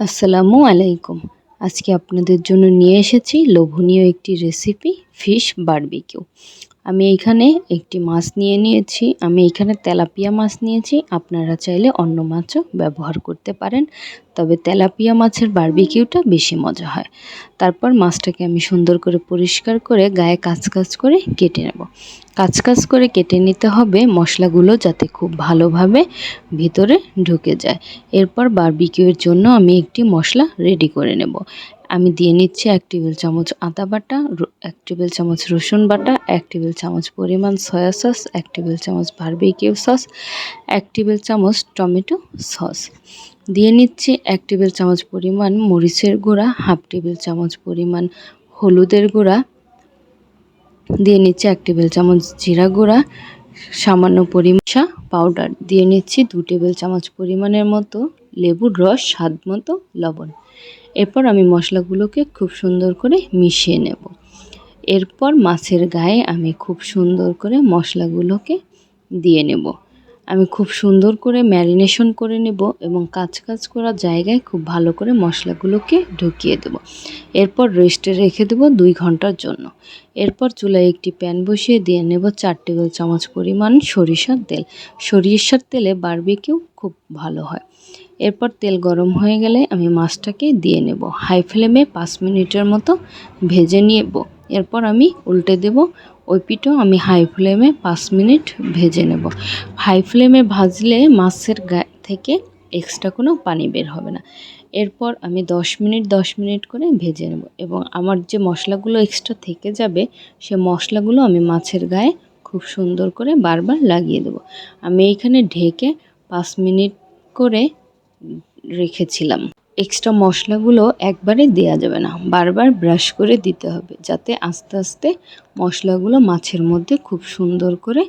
আসসালামু আলাইকুম। আজকে আপনাদের জন্য নিয়ে এসেছি লোভনীয় একটি রেসিপি, ফিশ বারবিকিউ। আমি এখানে একটি মাছ নিয়েছি। আমি এখানে তেলাপিয়া মাছ নিয়েছি। আপনারা চাইলে অন্য মাছও ব্যবহার করতে পারেন, তবে তেলাপিয়া মাছের বারবিকিউটা বেশি মজা হয়। তারপর মাছটাকে আমি সুন্দর করে পরিষ্কার করে গায়ে কাঁচ করে কেটে নেব। কাঁচ করে কেটে নিতে হবে মশলাগুলো যাতে খুব ভালোভাবে ভিতরে ঢুকে যায়। এরপর বারবিকিউয়ের জন্য আমি একটি মশলা রেডি করে নেব। আমি দিয়ে নিচ্ছি 1 টেবিল চামচ আদা বাটা, 1 টেবিল চামচ রসুন বাটা, 1 টেবিল চামচ পরিমাণ সয়া সস, 1 টেবিল চামচ বারবিকিউ সস, 1 টেবিল চামচ টমেটো সস। দিয়ে নিচ্ছি 1 টেবিল চামচ পরিমাণ মরিচের গুঁড়া, 1/2 টেবিল চামচ পরিমাণ হলুদের গুঁড়া, দিয়ে নিচ্ছি 1 টেবিল চামচ জিরা গুঁড়া, সামান্য পরিমাণ পাউডার, দিয়ে নিচ্ছি 2 টেবিল চামচ পরিমাণের মতো লেবুর রস, স্বাদ মতো লবণ। এরপর আমি মশলাগুলোকে খুব সুন্দর করে মিশিয়ে নেব। এরপর মাছের গায়ে আমি খুব সুন্দর করে মশলাগুলোকে দিয়ে নেব। আমি খুব সুন্দর করে ম্যারিনেশন করে নেব এবং কাজ করা জায়গায় খুব ভালো করে মশলাগুলোকে ঢুকিয়ে দেব। এরপর রেস্টে রেখে দেব 2 ঘন্টার জন্য। এরপর চুলায় একটি প্যান বসিয়ে দিয়ে নেব 4 টেবিল চামচ পরিমাণ সরিষার তেল। সরিষার তেলে বারবিকিউ খুব ভালো হয়। এরপর তেল গরম হয়ে গেলে আমি মাছটাকে দিয়ে নেব। হাই ফ্লেমে 5 মিনিটের মতো ভেজে নেব। এরপর আমি উল্টে দেব। ওই পিঠও আমি হাই ফ্লেমে 5 মিনিট ভেজে নেব। হাই ফ্লেমে ভাজলে মাছের গায়ে থেকে এক্সট্রা কোনো পানি বের হবে না। এরপর আমি 10 মিনিট করে ভেজে নেব এবং আমার যে মশলাগুলো এক্সট্রা থেকে যাবে সে মশলাগুলো আমি মাছের গায়ে খুব সুন্দর করে বারবার লাগিয়ে দেব। আমি এইখানে ঢেকে 5 মিনিট করে রেখেছিলাম। এক্সট্রা মশলাগুলো একবারে দেয়া যাবে না, বারবার ব্রাশ করে দিতে হবে যাতে আস্তে আস্তে মশলাগুলো মাছের মধ্যে খুব সুন্দর করে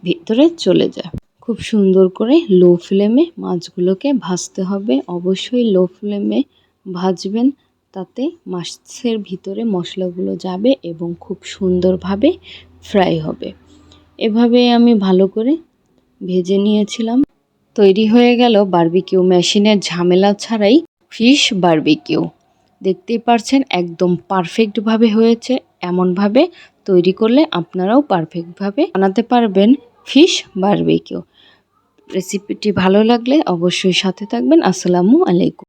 ভিতরে চলে যায়। খুব সুন্দর করে লো ফ্লেমে মাছগুলোকে ভাজতে হবে। অবশ্যই লো ফ্লেমে ভাজবেন, তাতে মাছের ভিতরে মশলাগুলো যাবে এবং খুব সুন্দরভাবে ফ্রাই হবে। এভাবে আমি ভালো করে ভেজে নিয়েছিলাম। তৈরি হয়ে গেল বারবিকিউ মেশিনের ঝামেলা ছাড়াই ফিশ বারবিকিউ। দেখতেই পারছেন একদম পারফেক্টভাবে হয়েছে। এমনভাবে তৈরি করলে আপনারাও পারফেক্টভাবে বানাতে পারবেন ফিশ বারবিকিউ। রেসিপিটি ভালো লাগলে অবশ্যই সাথে থাকবেন। আসসালামু আলাইকুম।